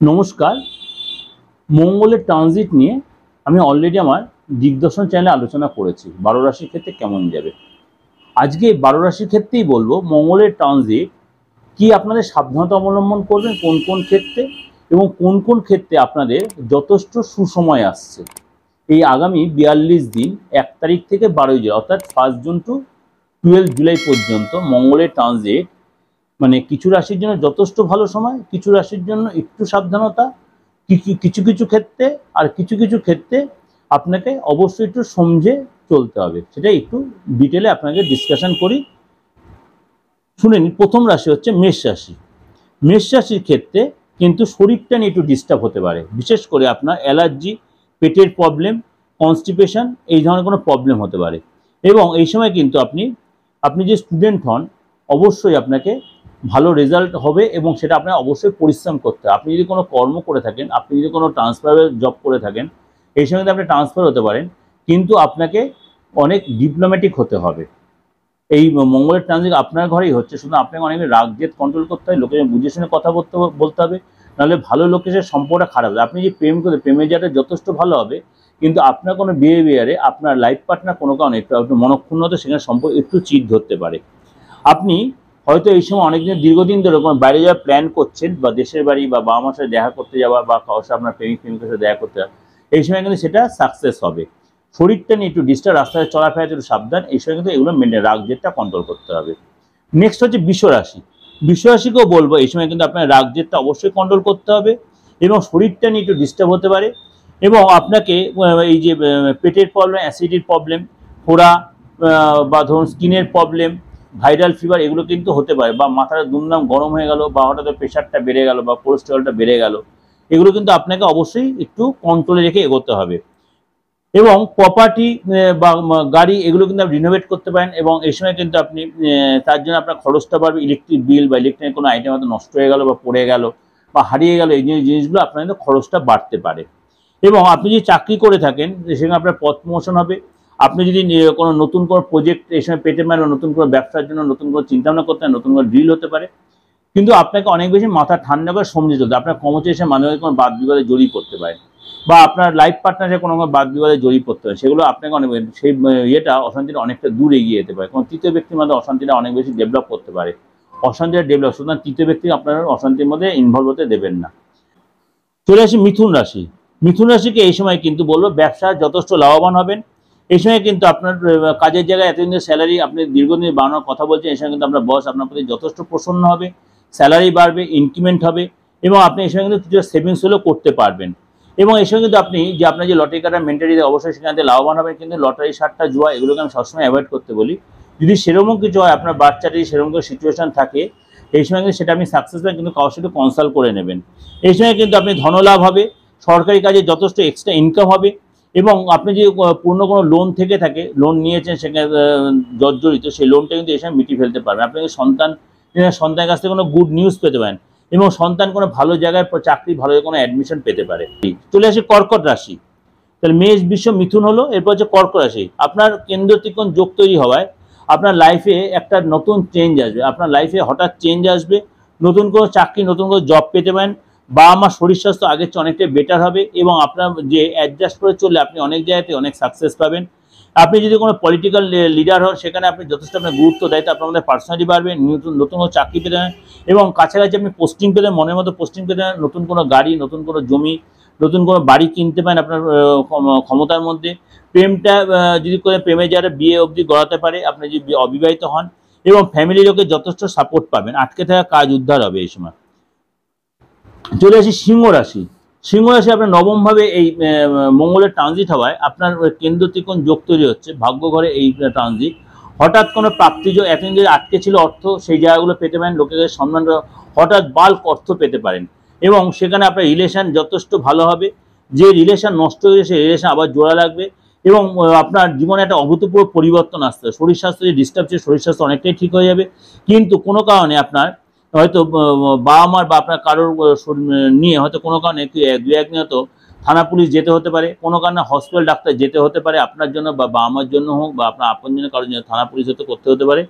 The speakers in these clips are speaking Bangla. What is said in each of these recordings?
নমস্কার। মঙ্গলের ট্রানজিট নিয়ে আমি অলরেডি আমার দিগদর্শন চ্যানেলে আলোচনা করেছি 12 রাশির ক্ষেত্রে কেমন যাবে। আজকে 12 রাশির ক্ষেত্রেই বলবো মঙ্গলের ট্রানজিট কি আপনাদের সাবধানতা অবলম্বন করবেন কোন কোন ক্ষেত্রে এবং কোন কোন ক্ষেত্রে আপনাদের যথেষ্ট সুসময় আসছে। এই আগামী 42 দিন 1 তারিখ থেকে 12 জুলাই অর্থাৎ 1 জুন টু 12 জুলাই পর্যন্ত মঙ্গলের ট্রানজিট মানে কিছু রাশির জন্য যথেষ্ট ভালো সময়, কিছু রাশির জন্য একটু সাবধানতা, কিছু কিছু ক্ষেত্রে আর কিছু কিছু ক্ষেত্রে আপনাকে অবশ্যই একটু সমঝে চলতে হবে। সেটা একটু ডিটেলে আপনাকে ডিসকাশন করি, শুনে নিন। প্রথম রাশি হচ্ছে মেষ রাশি। মেষ রাশির ক্ষেত্রে কিন্তু শরীরটা নিয়ে একটু ডিস্টার্ব হতে পারে, বিশেষ করে আপনার অ্যালার্জি, পেটের প্রবলেম, কনস্টিপেশন এই ধরনের কোনো প্রবলেম হতে পারে। এবং এই সময় কিন্তু আপনি যে স্টুডেন্ট হন অবশ্যই আপনাকে ভালো রেজাল্ট হবে এবং সেটা আপনার অবশ্যই পরিশ্রম করতে হবে। আপনি যদি কোনো কর্ম করে থাকেন, আপনি যদি কোনো ট্রান্সফারের জব করে থাকেন, এই সময় আপনি ট্রান্সফার হতে পারেন, কিন্তু আপনাকে অনেক ডিপ্লোম্যাটিক হতে হবে। এই মঙ্গলের ট্রানজিট আপনার ঘরেই হচ্ছে, শুধু আপনাকে অনেক রাগ জেদ কন্ট্রোল করতে হবে, লোকের বুঝে শুনে কথা বলতে হবে, নাহলে ভালো লোকের সাথে সম্পর্কটা খারাপ হবে। আপনি যে প্রেম করতে প্রেমের জায়গাটা যথেষ্ট ভালো হবে, কিন্তু আপনার কোনো বিহেভিয়ারে আপনার লাইফ পার্টনার কোনো কারণে একটু মনক্ষুণ্ণতা সেখানে সম্পর্ক একটু চিট ধরতে পারে। আপনি হয়তো এই সময় অনেকদিন দীর্ঘদিন ধরে কোনো বাইরে যাওয়ার প্ল্যান করছেন, বা দেশের বাড়ি বা বাবা মার সাথে দেখা করতে যাওয়া, বা কারোর সাথে আপনার প্রেমিকের সাথে দেখা করতে যাওয়া, এই সময় কিন্তু সেটা সাকসেস হবে। শরীরটা নিয়ে একটু ডিস্টার্ব, রাস্তায় চলাফেরা একটু সাবধান, এই সময় কিন্তু এগুলো মেনটেন, রাগ জেদটা কন্ট্রোল করতে হবে। নেক্সট হচ্ছে বৃষ রাশি। বৃষ রাশিকেও বলবো এই সময় কিন্তু আপনার রাগ জেদটা অবশ্যই কন্ট্রোল করতে হবে এবং শরীরটা নিয়ে একটু ডিস্টার্ব হতে পারে। এবং আপনাকে এই যে পেটের প্রবলেম, অ্যাসিডিটির প্রবলেম, ফোড়া বা ধরুন স্কিনের প্রবলেম, ভাইরাল ফিভার এগুলো কিন্তু হতে পারে, বা মাথাটা দুমদাম গরম হয়ে গেল, বা হঠাৎ প্রেশারটা বেড়ে গেল, বা কোলেস্টেরলটা বেড়ে গেল, এগুলো কিন্তু আপনাকে অবশ্যই একটু কন্ট্রোলে রেখে এগোতে হবে। এবং প্রপার্টি বা গাড়ি এগুলো কিন্তু আপনি রিনোভেট করতে পারেন, এবং এই সময় কিন্তু আপনি তার জন্য আপনার খরচটা বাড়বে। ইলেকট্রিক বিল বা ইলেকট্রনিক কোনো আইটেম হয়তো নষ্ট হয়ে গেল বা পড়ে গেল বা হারিয়ে গেল, এই জিনিসগুলো আপনার কিন্তু খরচটা বাড়তে পারে। এবং আপনি যদি চাকরি করে থাকেন সেখানে আপনার পদ প্রমোশন হবে। আপনি যদি কোনো নতুন কোনো প্রজেক্ট এই সময় পেতে পারেন, নতুন কোনো ব্যবসার জন্য নতুন কোনো চিন্তাভাবনা করতে পারেন, নতুন কোনো ডিল হতে পারে। কিন্তু আপনাকে অনেক বেশি মাথা ঠান্ডা করে সমঝে চলতে, আপনার কর্মচারীর সাথে মাঝে মাঝে কোনো বাদ বিবাদে জড়িয়ে পড়তে পারে, বা আপনার লাইফ পার্টনারের কোনো বাদ বিবাদে জড়িয়ে পড়তে পারে, সেগুলো আপনাকে অনেক সেই ইয়েটা অশান্তিটা অনেকটা দূর এগিয়ে যেতে পারে। কোনো তৃতীয় ব্যক্তির মধ্যে অশান্তিটা অনেক বেশি ডেভেলপ করতে পারে, অশান্তিটা ডেভেলপ, সুতরাং তৃতীয় ব্যক্তি আপনার অশান্তির মধ্যে ইনভলভ হতে দেবেন না। চলে আসি মিথুন রাশি। মিথুন রাশিকে এই সময় কিন্তু বলবো ব্যবসা যথেষ্ট লাভবান হবেন। এই সময় কিন্তু আপনার কাজের জায়গায় এতদিন স্যালারি আপনি দীর্ঘদিন বাড়ানোর কথা বলছেন, এই সময় কিন্তু আপনার বস আপনার প্রতি যথেষ্ট প্রসন্ন হবে, স্যালারি বাড়বে, ইনক্রিমেন্ট হবে, এবং আপনি এই সময় কিন্তু কিছু সেভিংস হলেও করতে পারবেন। এবং এই সময় কিন্তু আপনি যে আপনার যে লটারি কাটার মেন্টালিটি অবশ্যই সেখানে লাভবান হবেন, কিন্তু লটারি সাট্টা জুয়া এগুলোকে আমি সবসময় অ্যাভয়েড করতে বলি। যদি সেরকম কিছু হয়, আপনার বাচ্চাটি সেরকম কিছু সিচুয়েশন থাকে, এই সময় কিন্তু সেটা আপনি সাকসেস পাবেন, কিন্তু কারোর সাথে কনসাল্ট করে নেবেন। এই সময় কিন্তু আপনি ধনলাভ হবে, সরকারি কাজে যথেষ্ট এক্সট্রা ইনকাম হবে, এবং আপনি যে পূর্ণ কোনো লোন থেকে থাকে, লোন নিয়েছেন সেখানে জর্জরিত, সেই লোনটা কিন্তু এই সময় মিটিয়ে ফেলতে পারবেন। আপনি সন্তানের কাছ থেকে কোনো গুড নিউজ পেতে পারেন, এবং সন্তান কোনো ভালো জায়গায় চাকরি, ভালো কোনো অ্যাডমিশন পেতে পারে। চলে আসি কর্কট রাশি। তাহলে মেষ, বৃষ, মিথুন হলো, এরপর হচ্ছে কর্কট রাশি। আপনার কেন্দ্র ত্রিকোণ যোগ তৈরি হওয়ায় আপনার লাইফে একটা নতুন চেঞ্জ আসবে, আপনার লাইফে হঠাৎ চেঞ্জ আসবে, নতুন কোনো চাকরি, নতুন কোনো জব পেতে পারেন, বা আমার শরীর স্বাস্থ্য আগের চেয়ে অনেকটাই বেটার হবে, এবং আপনার যে অ্যাডজাস্ট করে চললে আপনি অনেক জায়গাতে অনেক সাকসেস পাবেন। আপনি যদি কোনো পলিটিক্যাল লিডার হন, সেখানে আপনি যথেষ্ট আপনার গুরুত্ব দায়িত্ব, আপনার মধ্যে পার্সোনালিটি বাড়বে, নতুন কোনো চাকরি পেতে পারেন, এবং কাছাকাছি আপনি পোস্টিং পেলে, মনের মতো পোস্টিং পেতে পারেন, নতুন কোনো গাড়ি, নতুন কোনো জমি, নতুন কোনো বাড়ি কিনতে পারেন আপনার ক্ষমতার মধ্যে। প্রেমটা যদি করে প্রেমের যারা বিয়ে অবধি গড়াতে পারে, আপনি যদি অবিবাহিত হন, এবং ফ্যামিলি লোকের যথেষ্ট সাপোর্ট পাবেন, আটকে থাকা কাজ উদ্ধার হবে এই সময়। চলে আসি সিংহ রাশি। সিংহ রাশি আপনার নবমভাবে এই মঙ্গলের ট্রানজিট হওয়ায় আপনার কেন্দ্র ত্রিকোণ যোগ তৈরি হচ্ছে, ভাগ্য ঘরে এই ট্রানজিট। হঠাৎ কোনো প্রাপ্তিযোগ, এতদিন যে আটকে ছিল অর্থ, সেই জায়গাগুলো পেতে পারেন, লোকেদের সম্মান, হঠাৎ বাল্ক অর্থ পেতে পারেন, এবং সেখানে আপনার রিলেশন যথেষ্ট ভালো হবে। যে রিলেশন নষ্ট হয়ে গেছে সেই রিলেশন আবার জোড়া লাগবে, এবং আপনার জীবনে একটা অভূতপূর্ব পরিবর্তন আসতে হবে। শরীর স্বাস্থ্য যে ডিস্টার্ব ছিল, শরীর স্বাস্থ্য অনেকটাই ঠিক হয়ে যাবে, কিন্তু কোনো কারণে আপনার হয়তো বাবা মার বা আপনার কারোর নিয়ে হয়তো কোনো কারণে দু একদিন হয়তো থানা পুলিশ যেতে হতে পারে, কোনো কারণে হসপিটাল ডাক্তার যেতে হতে পারে, আপনার জন্য বা বাবা মার জন্য হোক, বা আপনার আপনজনের কারোর জন্য থানা পুলিশ করতে হতে পারে।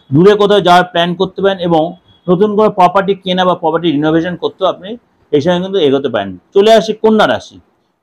দূরে কোথাও যাওয়ার প্ল্যান করতে পারেন, এবং নতুন করে প্রপার্টি কেনা বা প্রপার্টি রিনোভেশন করতেও আপনি এই সময় কিন্তু এগোতে পারেন। চলে আসি কন্যা রাশি।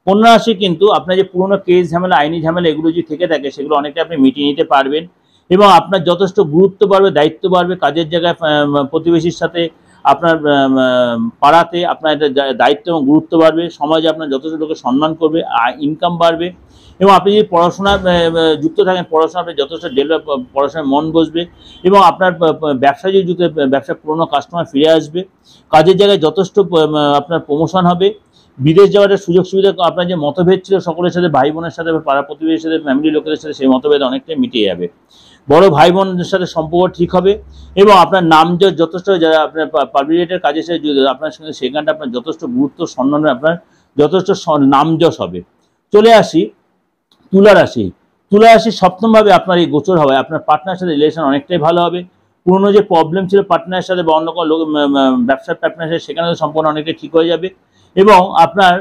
কন্যা রাশি কিন্তু আপনার যে পুরোনো কেস ঝামেলা, আইনি ঝামেলা এগুলো যদি থেকে থাকে সেগুলো অনেকটা আপনি মিটিয়ে নিতে পারবেন এবং আপনার যথেষ্ট গুরুত্ব বাড়বে, দায়িত্ব বাড়বে। কাজের জায়গায় প্রতিবেশীর সাথে আপনার পাড়াতে আপনার একটা দায়িত্ব এবং গুরুত্ব বাড়বে। সমাজে আপনার যথেষ্ট লোকের সম্মান করবে, ইনকাম বাড়বে এবং আপনি যদি পড়াশোনা যুক্ত থাকেন, পড়াশোনা আপনি যথেষ্ট ডেভেলপ, পড়াশোনায় মন বসবে এবং আপনার ব্যবসা যদি যুক্ত, ব্যবসার পুরোনো কাস্টমার ফিরে আসবে। কাজের জায়গায় যথেষ্ট আপনার প্রমোশন হবে। বিদেশ যাওয়ার সুযোগ সুবিধা, আপনার যে মতভেদ ছিল সকলের সাথে, ভাই বোনের সাথে, পাড়া প্রতিবেশীর সাথে, ফ্যামিলি লোকেদের সাথে, সেই মতভেদ অনেকটাই মিটে যাবে। বড় ভাই বোনদের সাথে সম্পর্ক ঠিক হবে এবং আপনার নামযশ যথেষ্ট, যারা আপনার পাবলিকেটের কাজের সাথে আপনার সঙ্গে, সেখানটা আপনার যথেষ্ট গুরুত্ব সম্মান, আপনার যথেষ্ট নামযশ হবে। চলে আসি তুলা রাশি। তুলা রাশি সপ্তমভাবে আপনার এই গোচর হবে, আপনার পার্টনারের সাথে রিলেশন অনেকটাই ভালো হবে। পুরনো যে প্রবলেম ছিল পার্টনারের সাথে বা অন্য কোনো ব্যবসার পার্টনারের সাথে, সেখানে সম্পর্ক অনেকটাই ঠিক হয়ে যাবে এবং আপনার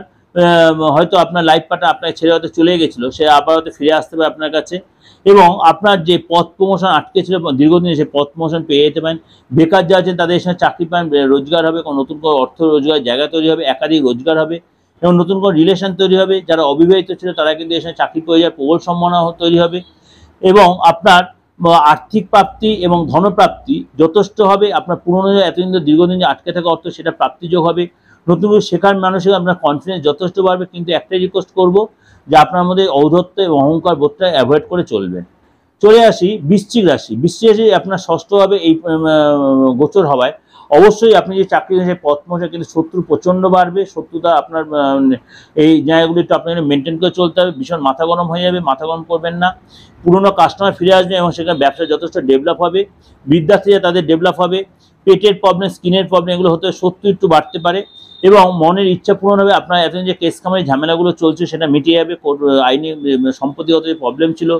হয়তো আপনার লাইফ পার্টনার আপনার ছেড়ে হয়তো চলে গেছিলো, সে আবার হয়তো ফিরে আসতে পারে আপনার কাছে এবং আপনার যে পথ প্রমোশন আটকে ছিল দীর্ঘদিন, সেই পথ প্রমোশন পেয়ে যেতে পারেন। বেকার যারা আছেন তাদের সঙ্গে চাকরি পান, রোজগার হবে, কোনো নতুন কোনো অর্থ রোজগার জায়গা তৈরি হবে, একাধিক রোজগার হবে এবং নতুন কোনো রিলেশন তৈরি হবে। যারা অবিবাহিত ছিল তারা কিন্তু এর সঙ্গে চাকরি পেয়ে যায়, প্রবল সম্ভাবনা তৈরি হবে এবং আপনার আর্থিক প্রাপ্তি এবং ধনপ্রাপ্তি যথেষ্ট হবে। আপনার পুরনো এতদিন দীর্ঘদিন যে আটকে থাকা অর্থ, সেটা প্রাপ্তিযোগ হবে। নতুন করে শেখার মানসিক আপনার কনফিডেন্স যথেষ্ট বাড়বে। কিন্তু একটাই রিকোয়েস্ট করবো যে আপনার মধ্যে ঔদ্ধত্য এবং অহংকার বোধটা অ্যাভয়েড করে চলবেন। চলে আসি বৃশ্চিক রাশি। বৃশ্চিক রাশি আপনার ষষ্ঠভাবে এই গোচর হওয়ায় অবশ্যই আপনি যে চাকরি সেই পথ প্রমোশন, কিন্তু শত্রু প্রচণ্ড বাড়বে। শত্রুতা আপনার এই জায়গাগুলি একটু আপনাকে মেনটেন করে চলতে হবে। ভীষণ মাথা গরম হয়ে যাবে, মাথা গরম করবেন না। পুরোনো কাস্টমার ফিরে আসবে এবং সেখানে ব্যবসা যথেষ্ট ডেভেলপ হবে। বিদ্যার্থীরা তাদের ডেভেলপ হবে। পেটের প্রবলেম, স্কিনের প্রবলেম এগুলো হতে শত্রু একটু বাড়তে পারে এবং মনের ইচ্ছা পূরণ হবে। আপনার এতদিন যে কেস কামারি ঝামেলাগুলো চলছে সেটা মিটে যাবে। আইনি সম্পত্তিগত যে প্রবলেম ছিল,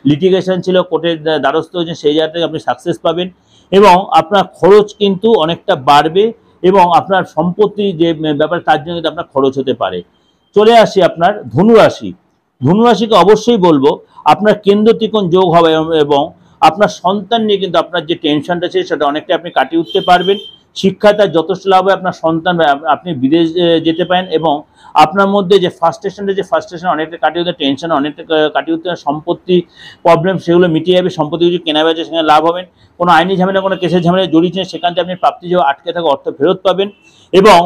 লিটিগেশন ছিল, কোর্টের দ্বারস্থ হয়েছে, সেই জায়গা থেকে আপনি সাকসেস পাবেন এবং আপনার খরচ কিন্তু অনেকটা বাড়বে এবং আপনার সম্পত্তি যে ব্যাপারে তার জন্য কিন্তু আপনার খরচ হতে পারে। চলে আসি আপনার ধনুরাশি। ধনুরাশিকে অবশ্যই বলবো আপনার কেন্দ্র ত্রিকোণ যোগ হবে এবং আপনার সন্তান নিয়ে কিন্তু আপনার যে টেনশনটা আছে সেটা অনেকটা আপনি কাটিয়ে উঠতে পারবেন। শিক্ষায় তার যথেষ্ট লাভ হয়। আপনার সন্তান, আপনি বিদেশ যেতে পারেন এবং আপনার মধ্যে যে ফার্স্ট্রেশন অনেকটা কাটিয়ে উঠতে, টেনশন অনেকটা কাটিয়ে উঠতে, সম্পত্তি প্রবলেম সেগুলো মিটিয়ে যাবে। সম্পত্তি কিছু কেনা বেচা, সেখানে লাভ হবেন। কোনো আইনি ঝামেলা, কোনো কেসের ঝামেলা জড়িয়েছেন, সেখান থেকে আপনি প্রাপ্তি যে আটকে থাকা অর্থ ফেরত পাবেন। এবং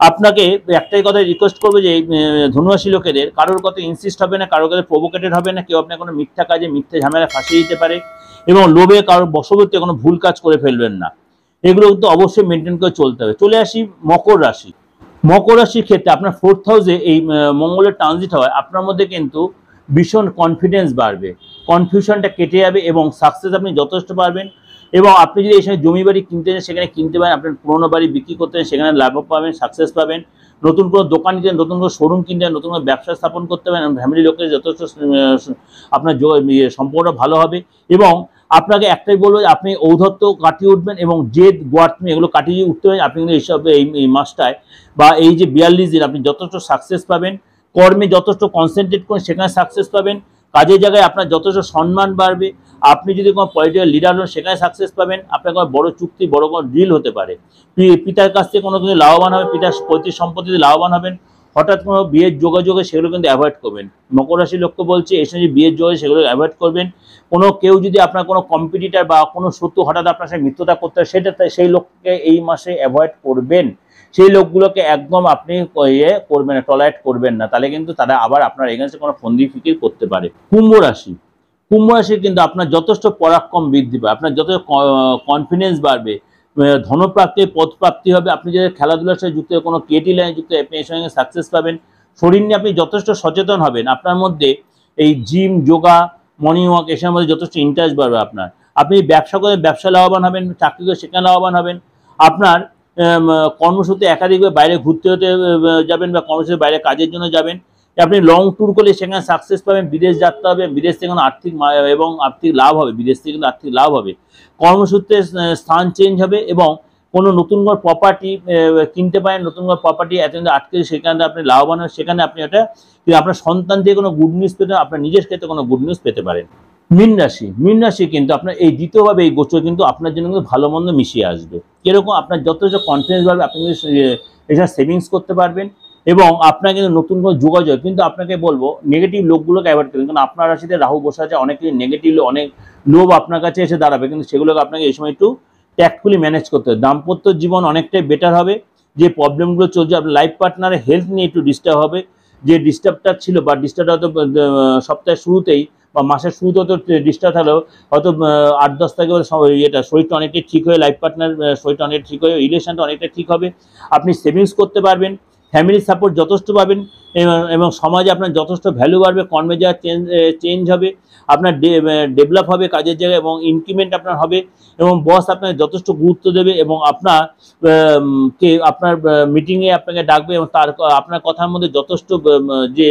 আপনাকে একটাই কথা রিকোয়েস্ট করবো যে ধনুরাশি লোকেদের কারোর কথা ইনসিস্ট হবে না, কারোর কাছে প্রভোকেটেড হবে না। কেউ আপনার কোনো মিথ্যা কাজে, মিথ্যা ঝামেলা ফাঁসিয়ে দিতে পারে এবং লোভে কারোর বশবর্তী কোনো ভুল কাজ করে ফেলবেন না। এগুলো কিন্তু অবশ্যই মেনটেন করে চলতে হবে। চলে আসি মকর রাশি। মকর রাশির ক্ষেত্রে আপনার 4th হাউসে এই মঙ্গলের ট্রানজিট হয়, আপনার মধ্যে কিন্তু ভীষণ কনফিডেন্স বাড়বে, কনফিউশনটা কেটে যাবে এবং সাকসেস আপনি যথেষ্ট পারবেন। এবং আপনি যদি এই সময় জমি বাড়ি কিনতে চান, সেখানে কিনতে পারেন। আপনার পুরোনো বাড়ি বিক্রি করতে চান, সেখানে লাভ পাবেন, সাকসেস পাবেন। নতুন কোনো দোকান নিতে, নতুন কোনো শোরুম কিনতে, নতুন কোনো ব্যবসা স্থাপন করতে পারেন। ফ্যামিলি লোকের যথেষ্ট আপনার সম্পর্কটা ভালো হবে এবং আপনাকে একটাই বলবো যে আপনি ঔদ্ধত্য কাটিয়ে উঠবেন এবং জেদ, গোয়ার্থমি এগুলো কাটিয়ে উঠতে পারেন। আপনি কিন্তু এইসব এই মাসটায় বা এই যে 42 দিন আপনি যথেষ্ট সাকসেস পাবেন। কর্মে যথেষ্ট কনসেন্ট্রেট করেন, সেখানে সাকসেস পাবেন। কাজের জায়গায় আপনার যথেষ্ট সম্মান বাড়বে। আপনি যদি কোনো পলিটিক্যাল লিডার হন, সেখানে সাকসেস পাবেন। আপনার কোনো বড় চুক্তি, বড় কোনো ডিল হতে পারে। পিতার কাছ থেকে কোনো কিছু লাভবান হবে, পিতার পৈতৃক সম্পত্তিতে লাভবান হবেন। হঠাৎ কোনো বিয়ের যোগাযোগে সেগুলো কিন্তু অ্যাভয়েড করবেন। মকর রাশির লক্ষ্য বলছে এই সময় যে বিয়ের যোগে সেগুলো অ্যাভয়েড করবেন। কোনো কেউ যদি আপনার কোনো কম্পিটিটার বা কোনো শত্রু হঠাৎ আপনার সাথে মিত্রতা করতে হয়, সেটা সেই লোককে এই মাসে অ্যাভয়েড করবেন। সেই লোকগুলোকে একদম আপনি করবেন না, টলারেট করবেন না, তাহলে কিন্তু তারা আবার আপনার এগেন্সে কোনো ফন্দি ফিকির করতে পারে। কুম্ভ রাশি। কুম্ভ রাশির কিন্তু আপনার যথেষ্ট পরাক্রম বৃদ্ধি পায়, আপনার যথেষ্ট কনফিডেন্স বাড়বে, ধনপ্রাপ্তি, পদপ্রাপ্তি হবে। আপনি যদি খেলাধুলার সাথে যুক্ত, কোনো ক্রিয়েটিভ লাইনে যুক্ত, আপনি এর সঙ্গে সাকসেস পাবেন। শরীর নিয়ে আপনি যথেষ্ট সচেতন হবেন। আপনার মধ্যে এই জিম, যোগা, মর্নিং ওয়াক এসবের মধ্যে যথেষ্ট ইন্টারেস্ট বাড়বে আপনার। আপনি ব্যবসা করে ব্যবসা লাভবান হবেন, চাকরি করে সেখানে লাভবান হবেন। আপনার কর্মসূত্রে একাধিকবার বাইরে ঘুরতে হতে যাবেন বা কর্মসূত্রে বাইরে কাজের জন্য যাবেন। আপনি লং ট্যুর করলে সেখানে সাকসেস পাবেন। বিদেশ যাত্রা হবে, বিদেশ থেকে কোনো আর্থিক এবং আর্থিক লাভ হবে, বিদেশ থেকে কিন্তু আর্থিক লাভ হবে। কর্মসূত্রে স্থান চেঞ্জ হবে এবং কোনো নতুন কোনো প্রপার্টি কিনতে পারেন। নতুন কোনো প্রপার্টি এতদিন আটকে, সেখানে আপনি লাভবান হয়, সেখানে আপনি ওটা আপনার সন্তান থেকে কোনো গুড নিউজ পেতে, আপনার নিজের ক্ষেত্রে কোনো গুড নিউজ পেতে পারেন। মীন রাশি কিন্তু আপনার এই দ্বিতীয়ভাবে এই গোচর কিন্তু আপনার জন্য কিন্তু ভালো মন্দ মিশিয়ে আসবে। কিরকম আপনার যথেষ্ট কনফিডেন্স বাড়বে, আপনি কিন্তু এখানে সেভিংস করতে পারবেন এবং আপনার কিন্তু নতুন কোনো যোগাযোগ, কিন্তু আপনাকে বলবো নেগেটিভ লোকগুলোকে অ্যাভয়েড করবেন, কারণ আপনার রাশিতে রাহু বসে আছে, অনেক নেগেটিভ অনেক লোভ আপনার কাছে এসে দাঁড়াবে, কিন্তু সেগুলোকে আপনাকে এই সময় একটু ট্যাক্টফুলি ম্যানেজ করতে হবে। দাম্পত্য জীবন অনেকটাই বেটার হবে, যে প্রবলেমগুলো চলছে আপনার লাইফ পার্টনারের হেলথ নিয়ে একটু ডিস্টার্ব হবে, যে ডিস্টার্বটা ছিল বা ডিস্টার্বটা হয়তো সপ্তাহের শুরুতেই বা মাসের শুরুতে হয়তো ডিস্টার্ব থাকলেও হয়তো 8-10 তারিখে এটা শরীরটা অনেকটাই ঠিক হয়ে, লাইফ পার্টনার শরীরটা অনেকটা ঠিক হয়ে, রিলেশনটা অনেকটা ঠিক হবে, আপনি সেভিংস করতে পারবেন, ফ্যামিলি সাপোর্ট যথেষ্ট পাবেন এবং সমাজে আপনার যথেষ্ট ভ্যালু বাড়বে, কর্মে যাওয়ার চেঞ্জ হবে, আপনার ডেভেলপ হবে কাজের জায়গায় এবং ইনক্রিমেন্ট আপনার হবে এবং বস আপনাকে যথেষ্ট গুরুত্ব দেবে এবং আপনার আপনার মিটিংয়ে আপনাকে ডাকবে এবং তার আপনার কথার মধ্যে যথেষ্ট যে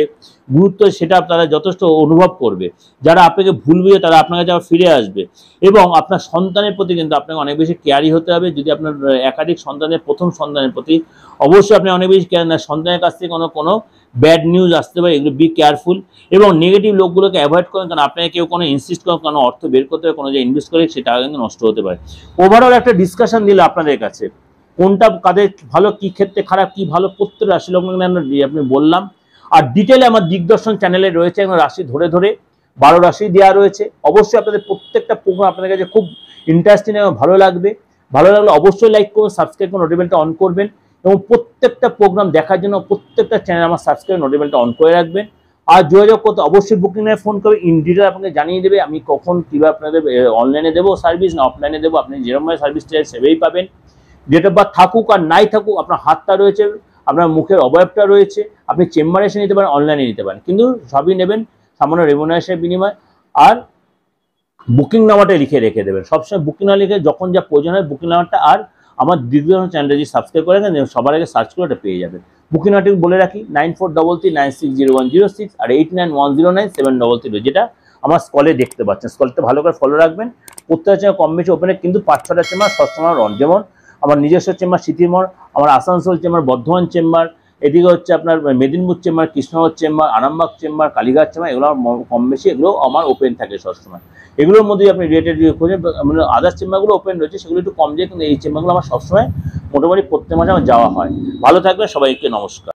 গুরুত্ব সেটা তারা যথেষ্ট অনুভব করবে। যারা আপনাকে ভুল বুঝে তারা আপনার কাছে আবার ফিরে আসবে এবং আপনার সন্তানের প্রতি কিন্তু আপনাকে অনেক বেশি কেয়ারি হতে হবে। যদি আপনার একাধিক সন্তানের প্রথম সন্তানের প্রতি অবশ্যই আপনি অনেক বেশি কেয়ার না, সন্তানের কাছ থেকে কোনো ব্যাড নিউজ আসতে পারে, এগুলো বি কেয়ারফুল এবং নেগেটিভ লোকগুলোকে অ্যাভয়েড করেন, কারণ আপনাকে কেউ কোনো ইনসিস্ট করেন কোনো অর্থ বের করতে হবে, কোনো যে ইনভেস্ট করে সে টাকা কিন্তু নষ্ট হতে পারে। ওভারঅল একটা ডিসকাশন দিল আপনাদের কাছে কোনটা কাদের ভালো, কি ক্ষেত্রে খারাপ, কি ভালো প্রত্যেক রাশি লগ্ন আপনি বললাম। আর ডিটেলে আমার দিগদর্শন চ্যানেলে রয়েছে এবং রাশি ধরে ধরে 12 রাশি দেওয়া রয়েছে। অবশ্যই আপনাদের প্রত্যেকটা প্রোগ্রাম আপনাদের কাছে খুব ইন্টারেস্টিং এবং ভালো লাগবে। ভালো লাগলে অবশ্যই লাইক করুন, সাবস্ক্রাইব করে নোটিফিকেশনটা অন করবেন এবং প্রত্যেকটা প্রোগ্রাম দেখার জন্য প্রত্যেকটা চ্যানেল আমার সাবস্ক্রাইব নোটিফিকেশনটা অন করে রাখবেন। আর যোগাযোগ করতে অবশ্যই বুকিং নিয়ে ফোন করবে, ইন ডিটেল আপনাকে জানিয়ে দেবে আমি কখন কীভাবে আপনাদের অনলাইনে দেবো সার্ভিস না অফলাইনে দেবো, আপনি যেরকমভাবে সার্ভিস চাই সেভাবেই পাবেন। ডেট অফ বার্থ থাকুক আর নাই থাকুক, আপনার হাতটা রয়েছে, আপনার মুখের অবয়বটা রয়েছে, আপনি চেম্বারে এসে নিতে পারেন, অনলাইনে নিতে পারেন, কিন্তু সবই নেবেন সামান্য রেমুনারেশনের বিনিময়। আর বুকিং নাম্বারটা লিখে রেখে দেবেন, সবসময় বুকিং না লিখে যখন যা প্রয়োজন হয় বুকিং নাম্বারটা, আর আমার দিগদর্শন চ্যানেলটা যদি সাবস্ক্রাইব করে রাখেন সবার আগে সার্চ করে ওটা পেয়ে যাবেন। বুকিং নাম্বারটি বলে রাখি 9433960106 আর 89109733, যেটা আমার স্কলে দেখতে পাচ্ছেন। স্কলটা ভালো করে ফলো রাখবেন। প্রত্যেকটা কম বেশি ওপেনে কিন্তু 5-6টা চেম্বার সবসময় রন, যেমন আমার নিজস্ব চেম্বার স্মৃতিরমোড়, আমার আসানসোল চেম্বার, বর্ধমান চেম্বার, এদিকে হচ্ছে আপনার Medinipur chamber, Krishnanagar chamber, Arambagh chamber, Kalighat chamber, এগুলো কম বেশি এগুলো আমার ওপেন থাকে সবসময়। এগুলোর মধ্যে আপনি রেটেড খোঁজেন, মানে আদার্স চেম্বারগুলো ওপেন রয়েছে সেগুলো একটু কম যায়, কিন্তু এই চেম্বারগুলো আমার সবসময় মোটামুটি প্রত্যেক মাসে আমার যাওয়া হয়। ভালো থাকবেন, সবাইকে নমস্কার।